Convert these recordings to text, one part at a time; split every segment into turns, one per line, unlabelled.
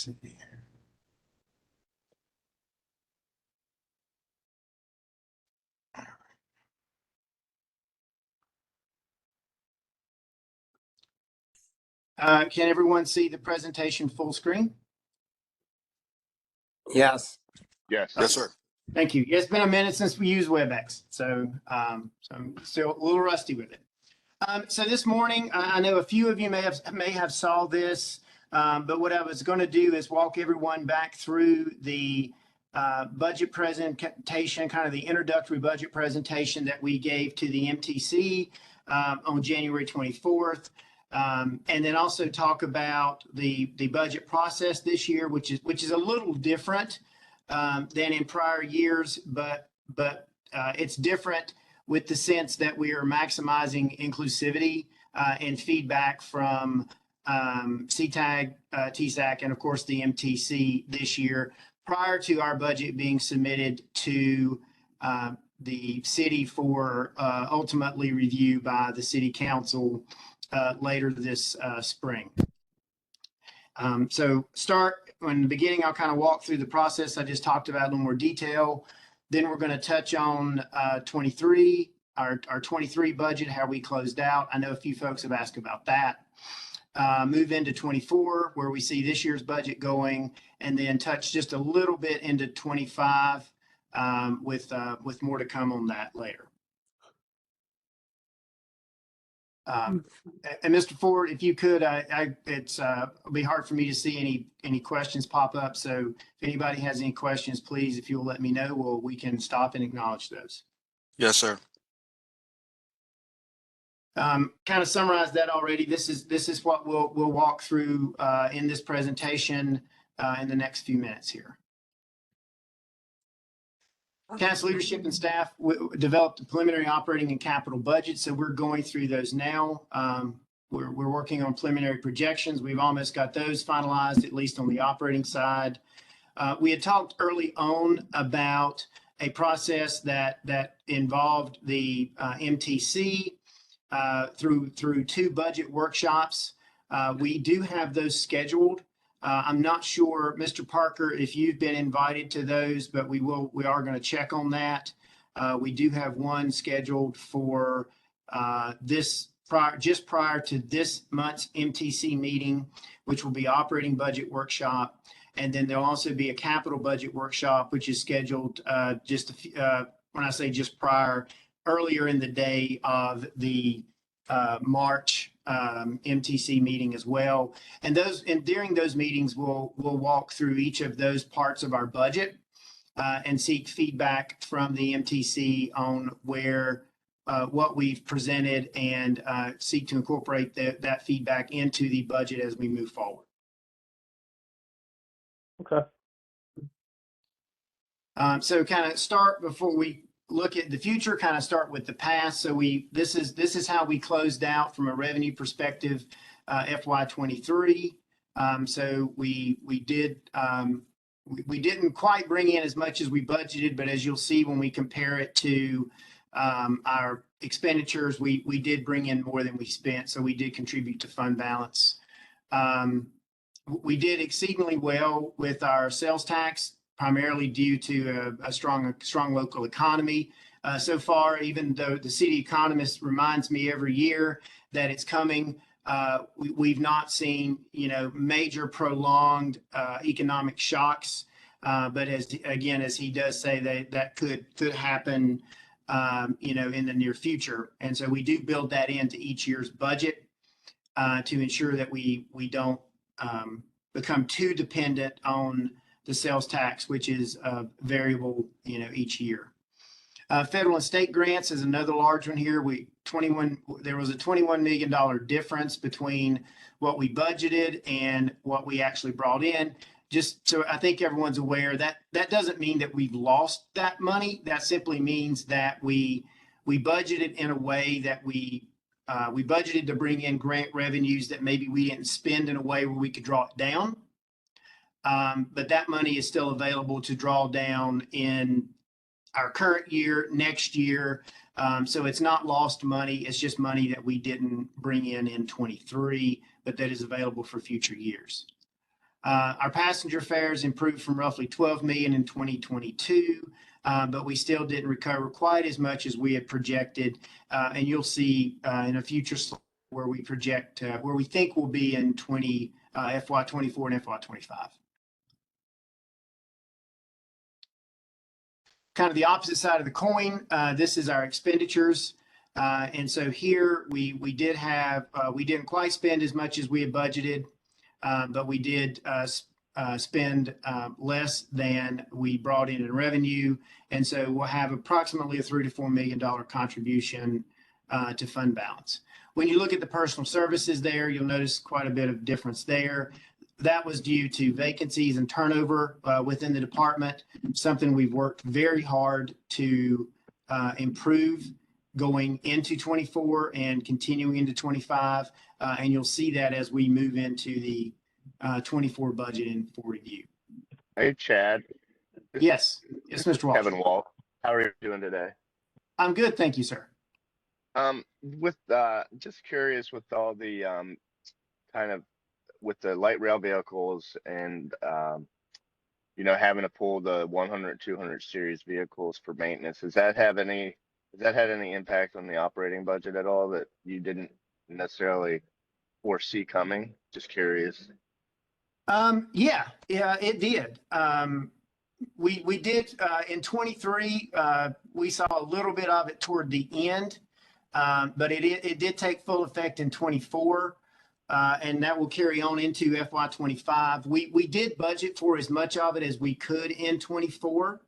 see. Can everyone see the presentation full screen?
Yes.
Yes.
Yes, sir.
Thank you. It's been a minute since we used WebEx, so I'm still a little rusty with it. So this morning, I know a few of you may have saw this, but what I was going to do is walk everyone back through the budget presentation, kind of the introductory budget presentation that we gave to the MTC on January 24th. And then also talk about the budget process this year, which is a little different than in prior years, but it's different with the sense that we are maximizing inclusivity and feedback from CTAG, TSAC, and of course the MTC this year, prior to our budget being submitted to the city for ultimately review by the city council later this spring. So in the beginning, I'll kind of walk through the process I just talked about in a little more detail. Then we're going to touch on 23, our 23 budget, how we closed out. I know a few folks have asked about that. Move into 24, where we see this year's budget going, and then touch just a little bit into 25 with more to come on that later. And Mr. Ford, if you could, it'll be hard for me to see any questions pop up. So if anybody has any questions, please, if you'll let me know, we can stop and acknowledge those.
Yes, sir.
Kind of summarized that already. This is what we'll walk through in this presentation in the next few minutes here. Council leadership and staff developed a preliminary operating and capital budget. So we're going through those now. We're working on preliminary projections. We've almost got those finalized, at least on the operating side. We had talked early on about a process that involved the MTC through 2 budget workshops. We do have those scheduled. I'm not sure, Mr. Parker, if you've been invited to those, but we are going to check on that. We do have one scheduled for just prior to this month's MTC meeting, which will be operating budget workshop. And then there'll also be a capital budget workshop, which is scheduled when I say just prior, earlier in the day of the March MTC meeting as well. And during those meetings, we'll walk through each of those parts of our budget and seek feedback from the MTC on what we've presented and seek to incorporate that feedback into the budget as we move forward.
Okay.
So kind of start before we look at the future, kind of start with the past. So this is how we closed out from a revenue perspective, FY23. So we didn't quite bring in as much as we budgeted, but as you'll see when we compare it to our expenditures, we did bring in more than we spent. So we did contribute to fund balance. We did exceedingly well with our sales tax, primarily due to a strong local economy. So far, even though the city economist reminds me every year that it's coming, we've not seen, major prolonged economic shocks. But as he does say, that could happen, in the near future. And so we do build that into each year's budget to ensure that we don't become too dependent on the sales tax, which is variable, each year. Federal and state grants is another large one here. There was a $21 million difference between what we budgeted and what we actually brought in. Just so I think everyone's aware that doesn't mean that we've lost that money. That simply means that we budgeted in a way that we budgeted to bring in grant revenues that maybe we didn't spend in a way where we could draw it down. But that money is still available to draw down in our current year, next year. So it's not lost money. It's just money that we didn't bring in 23, but that is available for future years. Our passenger fares improved from roughly 12 million in 2022, but we still didn't recover quite as much as we had projected. And you'll see in a future slide where we project where we think we'll be in FY24 and FY25. Kind of the opposite side of the coin, this is our expenditures. And so here we didn't quite spend as much as we had budgeted, but we did spend less than we brought in revenue. And so we'll have approximately a $3 to $4 million contribution to fund balance. When you look at the personal services there, you'll notice quite a bit of difference there. That was due to vacancies and turnover within the department, something we've worked very hard to improve going into 24 and continuing into 25. And you'll see that as we move into the 24 budget and for review.
Hey, Chad.
Yes, Mr. Walsh.
Kevin Wall. How are you doing today?
I'm good, thank you, sir.
With just curious with all the kind of with the light rail vehicles and having to pull the 100, 200 series vehicles for maintenance, has that had any impact on the operating budget at all that you didn't necessarily foresee coming? Just curious.
Yeah, it did. We did in 23. We saw a little bit of it toward the end, but it did take full effect in 24, and that will carry on into FY25. We did budget for as much of it as we could in 24.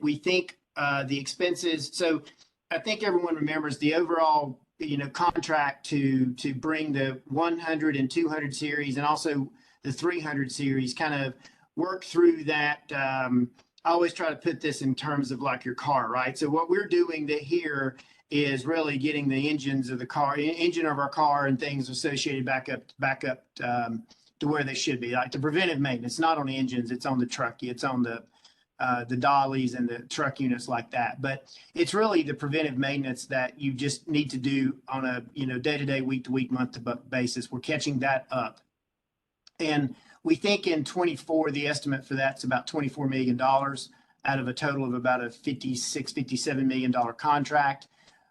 We think the expenses. So I think everyone remembers the overall contract to bring the 100 and 200 series and also the 300 series kind of work through that. I always try to put this in terms of like your car, right? So what we're doing here is really getting the engine of our car and things associated back up to where they should be. Like the preventive maintenance, not on the engines, it's on the truck, it's on the dollies and the truck units like that. But it's really the preventive maintenance that you just need to do on a day-to-day, week-to-week, month-to-month basis. We're catching that up. And we think in 24, the estimate for that's about $24 million out of a total of about a $57 million contract,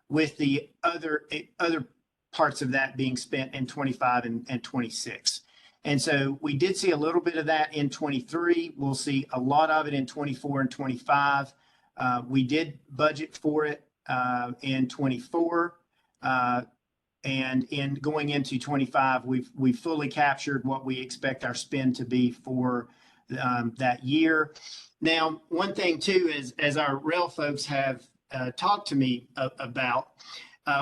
with the other parts of that being spent in 25 and 26. And so we did see a little bit of that in 23. We'll see a lot of it in 24 and 25. We did budget for it in 24. And in going into 25, we've fully captured what we expect our spend to be for that year. Now, one thing too is, as our rail folks have talked to me about,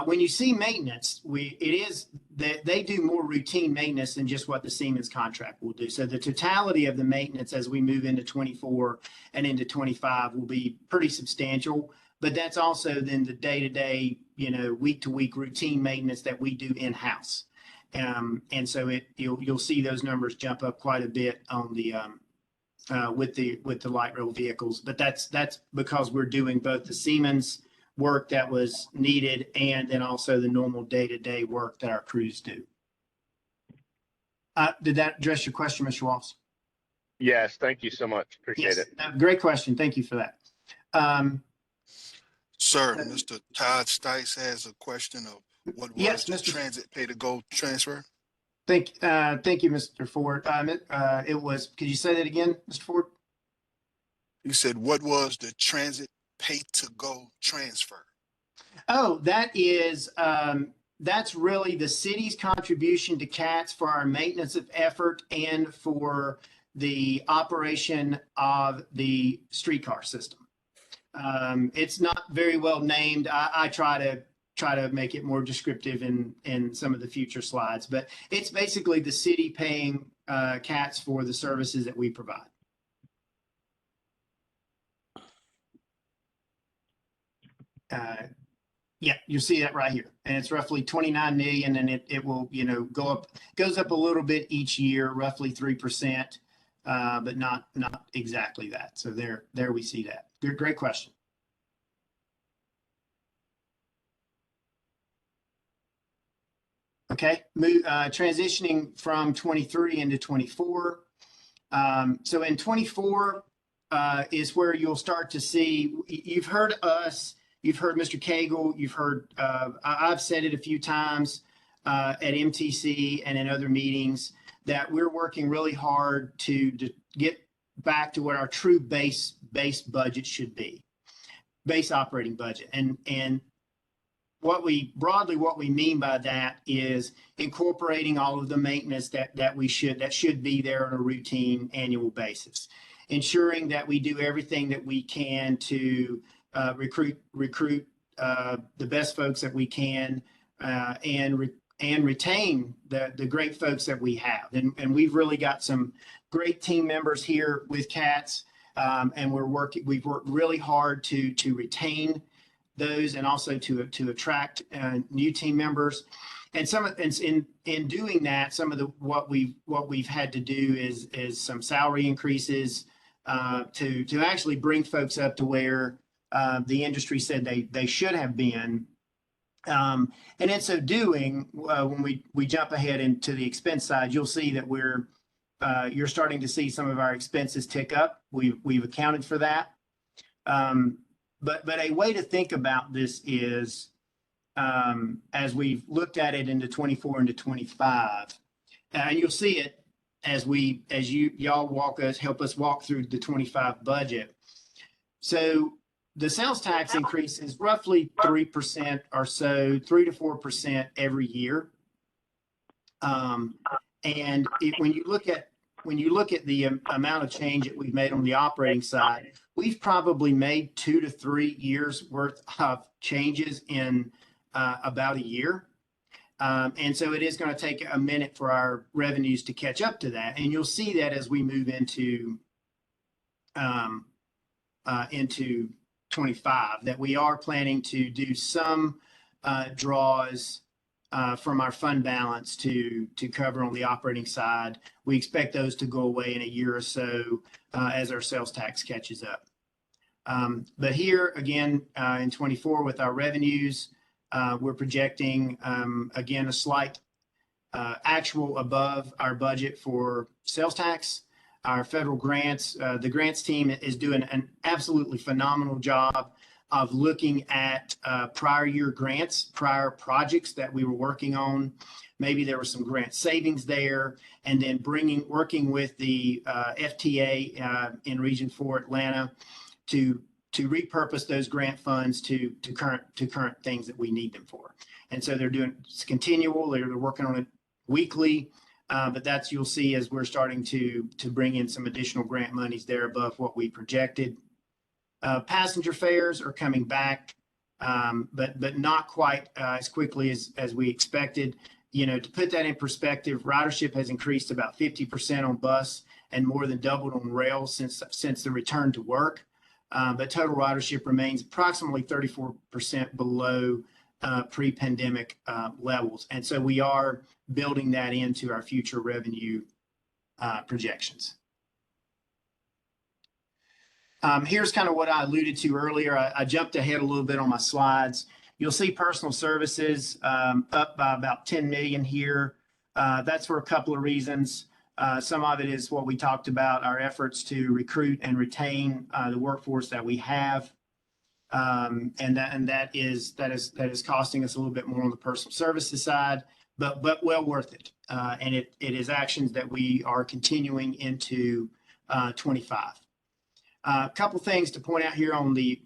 when you see maintenance, it is that they do more routine maintenance than just what the Siemens contract will do. So the totality of the maintenance as we move into 24 and into 25 will be pretty substantial. But that's also then the day-to-day, week-to-week routine maintenance that we do in-house. And so you'll see those numbers jump up quite a bit on the with the light rail vehicles. But that's because we're doing both the Siemens work that was needed and then also the normal day-to-day work that our crews do. Did that address your question, Mr. Walsh?
Yes, thank you so much. Appreciate it.
Great question. Thank you for that.
Sir, Mr. Todd Stice has a question of what was
yes,
the
Mr.
transit pay-to-go transfer?
Thank you, Mr. Ford. Could you say that again, Mr. Ford?
You said, what was the transit pay-to-go transfer?
Oh, that's really the city's contribution to CATS for our maintenance of effort and for the operation of the streetcar system. It's not very well named. I try to make it more descriptive in some of the future slides, but it's basically the city paying CATS for the services that we provide. Yeah, you see that right here, and it's roughly 29 million, and it will goes up a little bit each year, roughly 3%, but not exactly that. So there we see that. Great question. Okay, transitioning from 23 into 24. So in 24 is where you'll start to see, you've heard us, you've heard Mr. Cagle, you've heard, I've said it a few times at MTC and in other meetings that we're working really hard to get back to what our true base budget should be, base operating budget. And what we mean by that is incorporating all of the maintenance that should be there on a routine annual basis, ensuring that we do everything that we can to recruit the best folks that we can and retain the great folks that we have. And we've really got some great team members here with CATS, and we've worked really hard to retain those and also to attract new team members. And in doing that, some of what we've had to do is some salary increases to actually bring folks up to where the industry said they should have been. And in so doing, when we jump ahead into the expense side, you'll see that you're starting to see some of our expenses tick up. We've accounted for that. But a way to think about this is, as we've looked at it into 24 into 25, and you'll see it as y'all help us walk through the 25 budget. So the sales tax increase is roughly 3% or so, 3 to 4% every year. And when you look at the amount of change that we've made on the operating side, we've probably made 2 to 3 years worth of changes in about a year. And so it is going to take a minute for our revenues to catch up to that. And you'll see that as we move into 25, that we are planning to do some draws from our fund balance to cover on the operating side. We expect those to go away in a year or so as our sales tax catches up. But here again, in 24 with our revenues, we're projecting again a slight actual above our budget for sales tax. Our federal grants, the grants team is doing an absolutely phenomenal job of looking at prior year grants, prior projects that we were working on. Maybe there was some grant savings there, and then working with the FTA in Region 4 Atlanta to repurpose those grant funds to current things that we need them for. And so it's continual. They're working on it weekly. But you'll see as we're starting to bring in some additional grant monies there above what we projected. Passenger fares are coming back, but not quite as quickly as we expected. You know, to put that in perspective, ridership has increased about 50% on bus and more than doubled on rail since the return to work. But total ridership remains approximately 34% below pre-pandemic levels. And so we are building that into our future revenue projections. Here's kind of what I alluded to earlier. I jumped ahead a little bit on my slides. You'll see personal services up by about 10 million here. That's for a couple of reasons. Some of it is what we talked about, our efforts to recruit and retain the workforce that we have. And that is costing us a little bit more on the personal services side, but well worth it. And it is actions that we are continuing into 25. A couple things to point out here on the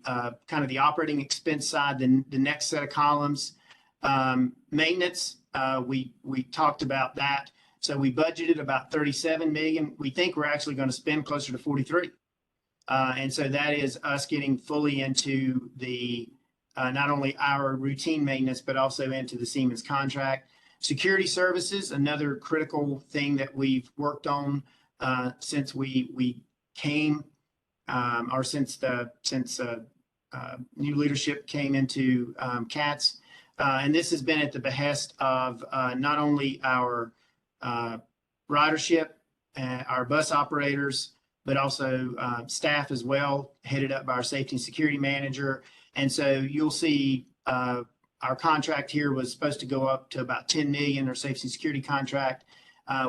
kind of the operating expense side, the next set of columns. Maintenance, we talked about that. So we budgeted about 37 million. We think we're actually going to spend closer to 43. And so that is us getting fully into the not only our routine maintenance, but also into the Siemens contract. Security services, another critical thing that we've worked on since we came, or since new leadership came into CATS. And this has been at the behest of not only our ridership, our bus operators, but also staff as well, headed up by our safety and security manager. And so you'll see our contract here was supposed to go up to about 10 million, our safety and security contract.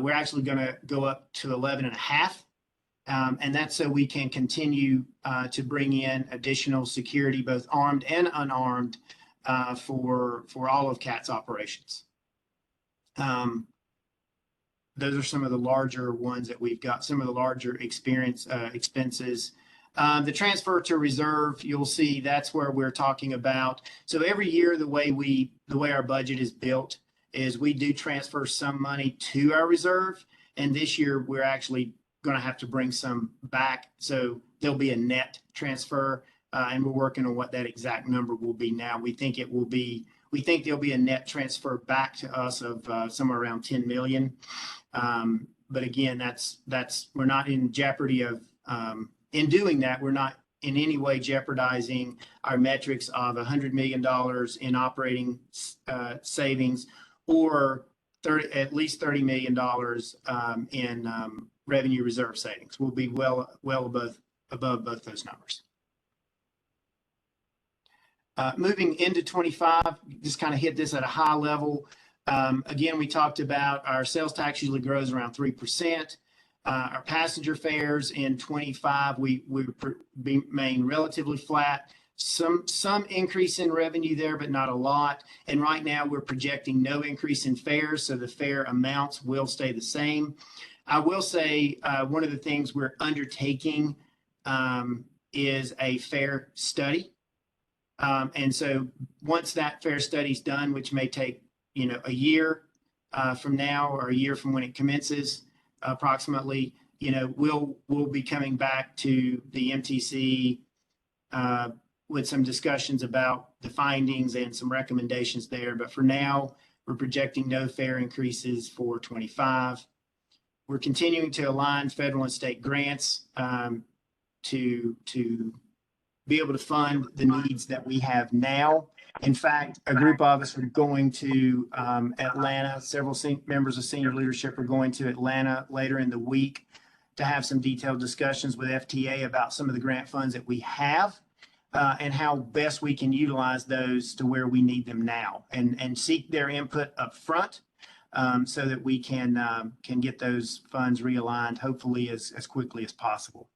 We're actually going to go up to 11.5. And that's so we can continue to bring in additional security, both armed and unarmed, for all of CAT's operations. Those are some of the larger ones that we've got, some of the larger expenses. The transfer to reserve, you'll see that's where we're talking about. So every year, the way our budget is built is we do transfer some money to our reserve. And this year, we're actually going to have to bring some back. So there'll be a net transfer, and we're working on what that exact number will be now. We think there'll be a net transfer back to us of somewhere around 10 million. But again, we're not in jeopardy of, in doing that, we're not in any way jeopardizing our metrics of $100 million in operating savings, or at least $30 million in revenue reserve savings. We'll be well above both those numbers. Moving into 25, just kind of hit this at a high level. Again, we talked about our sales tax usually grows around 3%. Our passenger fares in 25, we remain relatively flat. Some increase in revenue there, but not a lot. And right now we're projecting no increase in fares, so the fare amounts will stay the same. I will say one of the things we're undertaking is a fare study. And so once that fare study is done, which may take a year from now, or a year from when it commences, approximately, we'll be coming back to the MTC with some discussions about the findings and some recommendations there. But for now, we're projecting no fare increases for 25. We're continuing to align federal and state grants to be able to fund the needs that we have now. In fact, a group of us are going to Atlanta. Several members of senior leadership are going to Atlanta later in the week to have some detailed discussions with FTA about some of the grant funds that we have, and how best we can utilize those to where we need them now, and seek their input up front, so that we can get those funds realigned, hopefully as quickly as possible.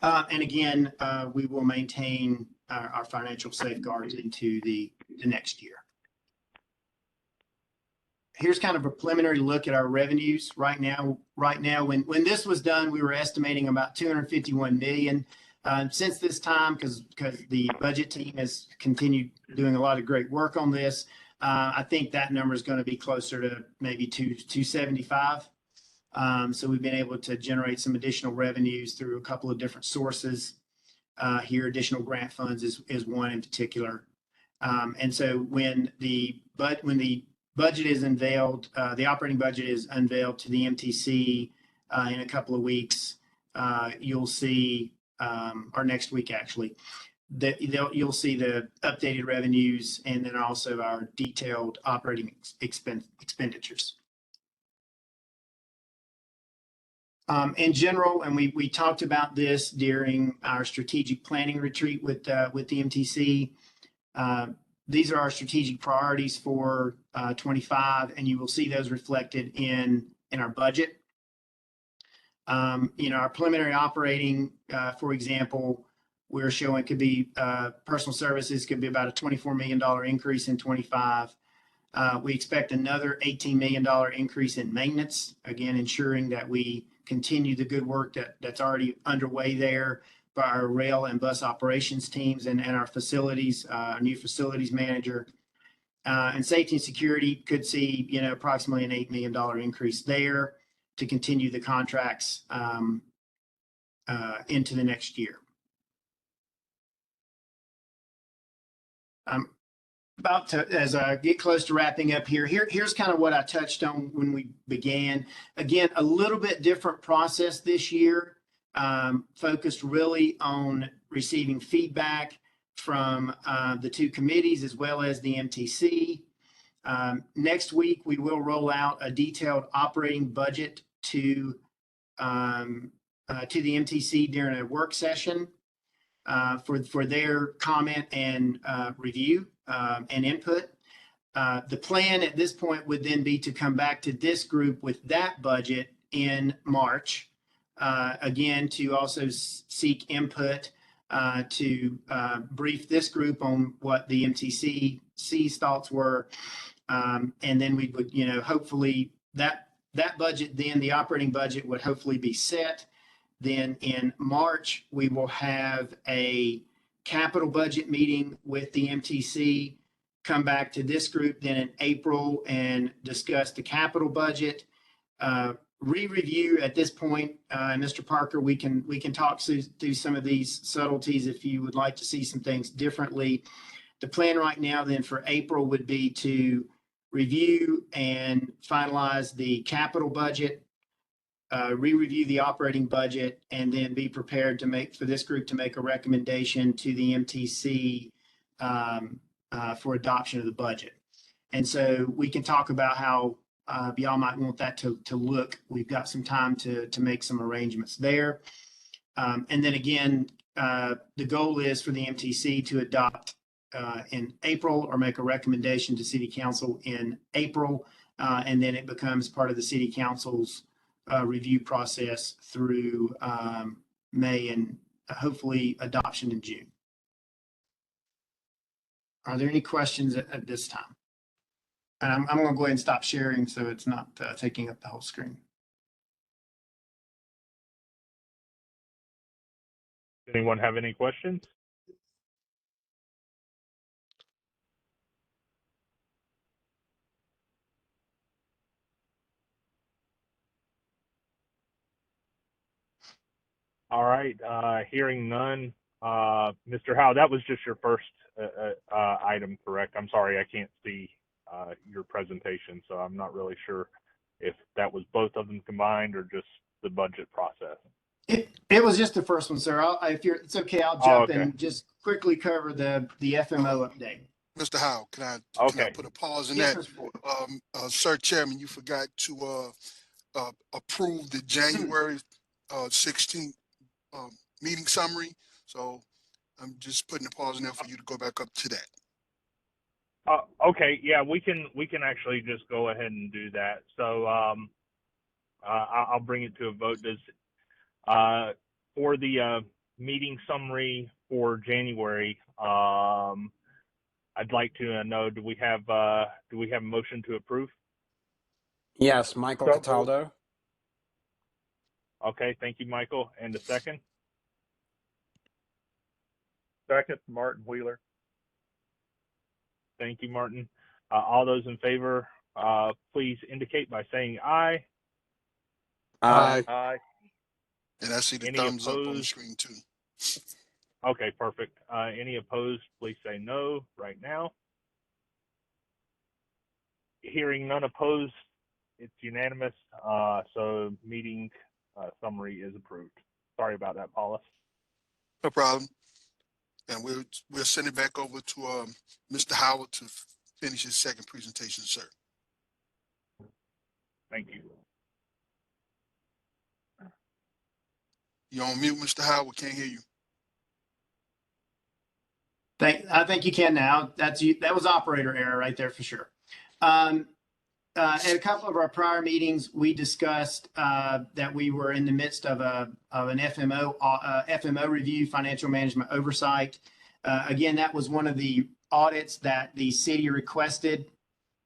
And again, we will maintain our financial safeguards into the next year. Here's kind of a preliminary look at our revenues right now. When this was done, we were estimating about 251 million. Since this time, because the budget team has continued doing a lot of great work on this, I think that number is going to be closer to maybe 275. So we've been able to generate some additional revenues through a couple of different sources. Here, additional grant funds is one in particular. And so when the budget is unveiled, the operating budget is unveiled to the MTC in a couple of weeks, you'll see, or next week actually, that you'll see the updated revenues, and then also our detailed operating expenditures. In general, and we talked about this during our strategic planning retreat with the MTC. These are our strategic priorities for 25, and you will see those reflected in our budget. Our preliminary operating, for example, we're showing could be personal services could be about a $24 million increase in 25. We expect another $18 million increase in maintenance, again, ensuring that we continue the good work that's already underway there by our rail and bus operations teams and our facilities, our new facilities manager. And safety and security could see, approximately an $8 million increase there to continue the contracts into the next year. As I get close to wrapping up here's kind of what I touched on when we began. Again, a little bit different process this year, focused really on receiving feedback from the two committees as well as the MTC. Next week, we will roll out a detailed operating budget to the MTC during a work session. for their comment and review and input. The plan at this point would then be to come back to this group with that budget in March. Again, to also seek input to brief this group on what the MTCC's thoughts were. And then we would, hopefully that budget, then the operating budget would hopefully be set. Then in March, we will have a capital budget meeting with the MTC, come back to this group then in April and discuss the capital budget. Re-review at this point, Mr. Parker, we can talk through some of these subtleties if you would like to see some things differently. The plan right now then for April would be to review and finalize the capital budget, re-review the operating budget, and then be prepared to for this group to make a recommendation to the MTC for adoption of the budget. And so we can talk about how y'all might want that to look. We've got some time to make some arrangements there. And then again, the goal is for the MTC to adopt in April or make a recommendation to City Council in April. And then it becomes part of the City Council's review process through May and hopefully adoption in June. Are there any questions at this time? And I'm going to go ahead and stop sharing so it's not taking up the whole screen.
Anyone have any questions? All right, hearing none. Mr. Howe, that was just your first item, correct? I'm sorry, I can't see your presentation, so I'm not really sure if that was both of them combined or just the budget process.
It was just the first one, sir. If it's okay, I'll jump and just quickly cover the FMO update.
Mr. Howe, can I put a pause in
Yes,
that? Sir Chairman, you forgot to approve the January 16th meeting summary. So I'm just putting a pause in there for you to go back up to that.
Okay, yeah, we can actually just go ahead and do that. So I'll bring it to a vote. For the meeting summary for January, I'd like to know, do we have a motion to approve?
Yes, Michael Cataldo.
Okay, thank you, Michael. And a second?
Second, Martin Wheeler.
Thank you, Martin. All those in favor, please indicate by saying aye.
Aye.
Aye.
And I see the
Any
thumbs up on the
opposed?
screen too.
Okay, perfect. Any opposed, please say no right now. Hearing none opposed, it's unanimous. So meeting summary is approved. Sorry about that, Paulus.
No problem. And we'll send it back over to Mr. Howard to finish his second presentation, sir.
Thank you.
You're on mute, Mr. Howard. Can't hear you.
I think you can now. That was operator error right there for sure. At a couple of our prior meetings, we discussed that we were in the midst of an FMO review, financial management oversight. Again, that was one of the audits that the city requested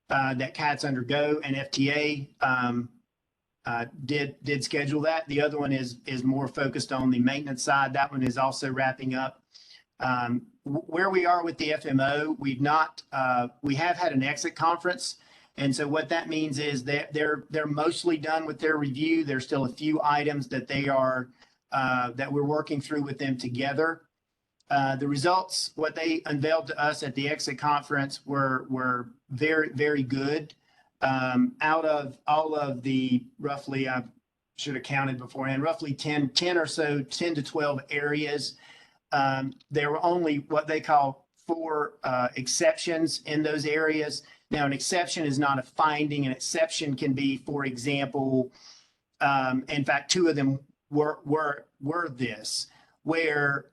that CATS undergo, and FTA did schedule that. The other one is more focused on the maintenance side. That one is also wrapping up. Where we are with the FMO, we have had an exit conference. And so what that means is that they're mostly done with their review. There's still a few items that that we're working through with them together. The results, what they unveiled to us at the exit conference were very, very good. Out of all of the roughly, I should have counted beforehand, roughly 10 or so, 10 to 12 areas. There were only what they call 4 exceptions in those areas. Now, an exception is not a finding. An exception can be, for example, in fact, 2 of them were this, where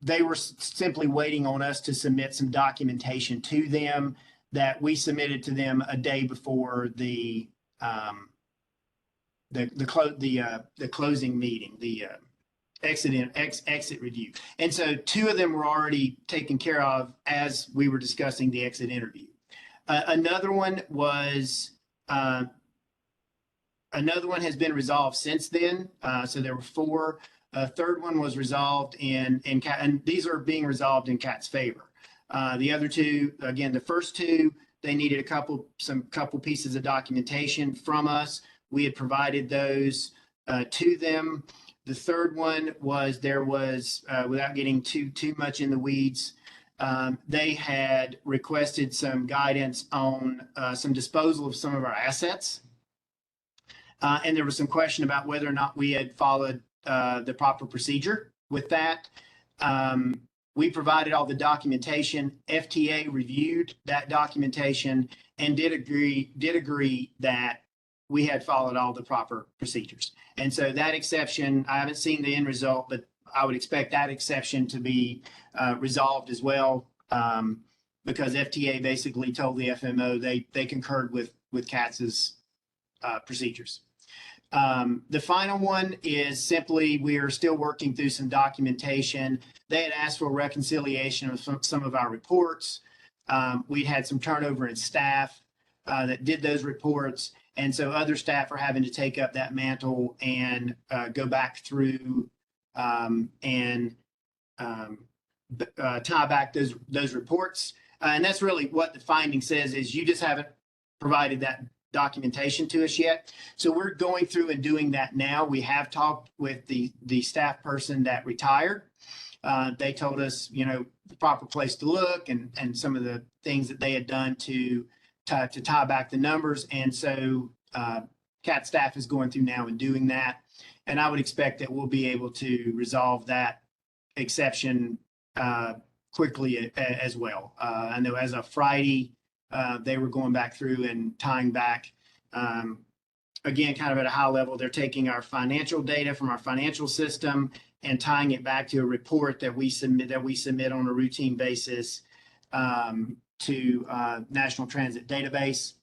they were simply waiting on us to submit some documentation to them that we submitted to them a day before the closing meeting, the exit review. And so two of them were already taken care of as we were discussing the exit interview. Another one has been resolved since then. So there were four. A third one was resolved and these are being resolved in Cat's favor. The other two, again, the first two, they needed some couple pieces of documentation from us. We had provided those to them. The third one was without getting too much in the weeds, they had requested some guidance on some disposal of some of our assets. And there was some question about whether or not we had followed the proper procedure with that. We provided all the documentation. FTA reviewed that documentation and did agree that we had followed all the proper procedures. And so that exception, I haven't seen the end result, but I would expect that exception to be resolved as well, because FTA basically told the FMO they concurred with CATS's procedures. The final one is simply we are still working through some documentation. They had asked for reconciliation of some of our reports. We'd had some turnover in staff that did those reports. And so other staff are having to take up that mantle and go back through and tie back those reports. And that's really what the finding says is you just haven't provided that documentation to us yet. So we're going through and doing that now. We have talked with the staff person that retired. They told us, the proper place to look and some of the things that they had done to tie back the numbers. And so CAT staff is going through now and doing that. And I would expect that we'll be able to resolve that exception quickly as well. I know as of Friday, they were going back through and tying back, again, kind of at a high level, they're taking our financial data from our financial system and tying it back to a report that we submit on a routine basis to National Transit Database.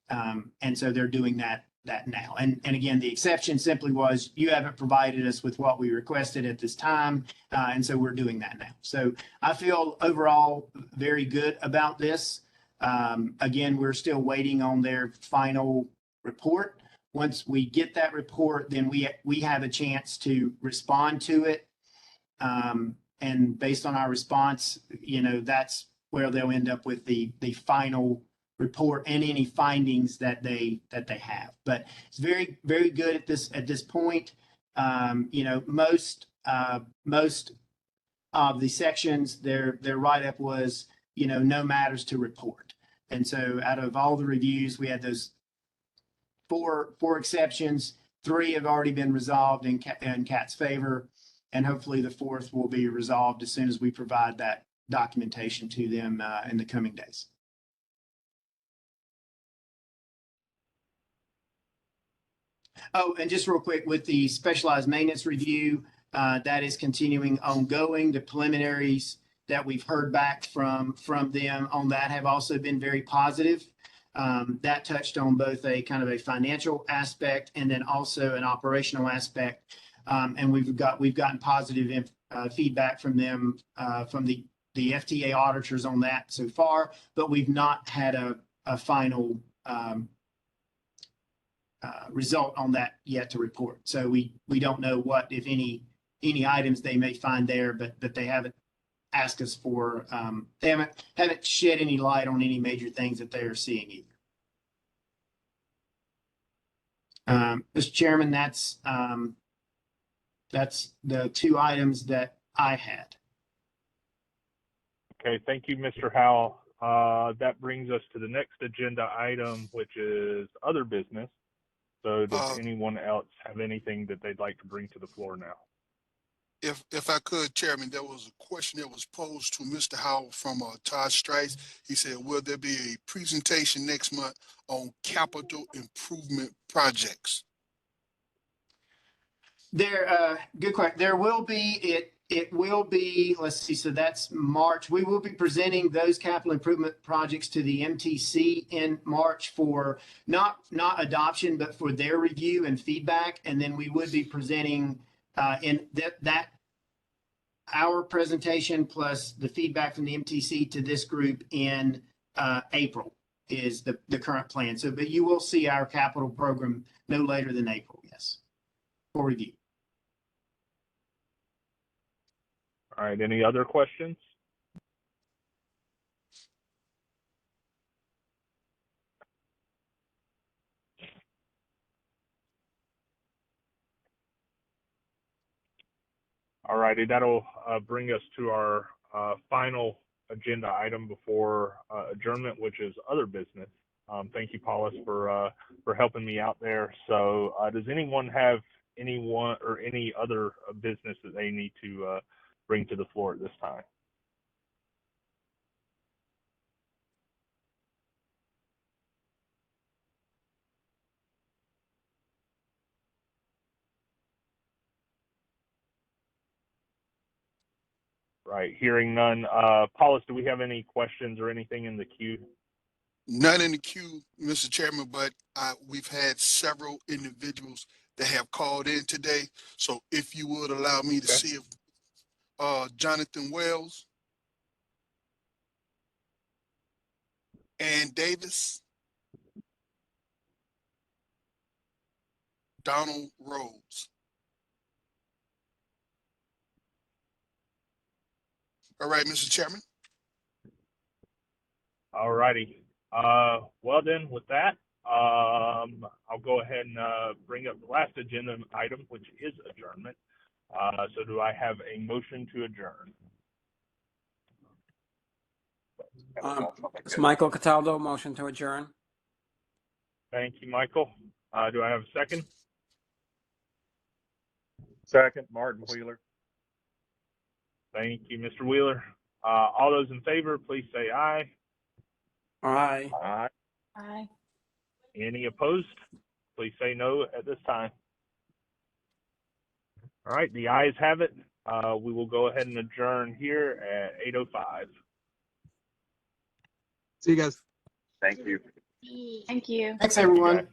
And so they're doing that now. And again, the exception simply was you haven't provided us with what we requested at this time. And so we're doing that now. So I feel overall very good about this. Again, we're still waiting on their final report. Once we get that report, then we have a chance to respond to it. And based on our response, that's where they'll end up with the final report and any findings that they have. But it's very, very good at this point. Most of the sections, their write-up was, no matters to report. And so out of all the reviews, we had those four exceptions. 3 have already been resolved in CAT's favor. And hopefully the 4th will be resolved as soon as we provide that documentation to them in the coming days. Oh, and just real quick with the specialized maintenance review, that is continuing ongoing. The preliminaries that we've heard back from them on that have also been very positive. That touched on both a kind of a financial aspect and then also an operational aspect. And we've gotten positive feedback from them, from the FTA auditors on that so far, but we've not had a final result on that yet to report. So we don't know what, if any items they may find there, but they haven't asked us for, they haven't shed any light on any major things that they are seeing either. Mr. Chairman, that's the 2 items that I had.
Okay, thank you, Mr. Howell. That brings us to the next agenda item, which is other business. So does anyone else have anything that they'd like to bring to the floor now?
If I could, Chairman, there was a question that was posed to Mr. Howell from Todd Strice. He said, will there be a presentation next month on capital improvement projects?
Good question. There will be. It will be, let's see, so that's March. We will be presenting those capital improvement projects to the MTC in March for not adoption, but for their review and feedback. And then we would be presenting in that our presentation plus the feedback from the MTC to this group in April is the current plan. So, but you will see our capital program no later than April, yes, for review.
All right, any other questions? All righty, that'll bring us to our final agenda item before adjournment, which is other business. Thank you, Paulus, for helping me out there. So does anyone have any other business that they need to bring to the floor at this time? Right, hearing none. Paulus, do we have any questions or anything in the queue?
None in the queue, Mr. Chairman, but we've had several individuals that have called in today. So if you would allow me to see if Jonathan Wells, Ann Davis, Donald Rhodes. All right, Mr. Chairman.
All righty. Well then, with that, I'll go ahead and bring up the last agenda item, which is adjournment. So do I have a motion to adjourn?
It's Michael Cataldo, motion to adjourn.
Thank you, Michael. Do I have a second?
Second, Martin Wheeler.
Thank you, Mr. Wheeler. All those in favor, please say aye.
Aye.
Aye.
Aye.
Any opposed? Please say no at this time. All right, the ayes have it. We will go ahead and adjourn here at 8:05.
See you guys.
Thank you.
Thank you.
Thanks, everyone.
Okay.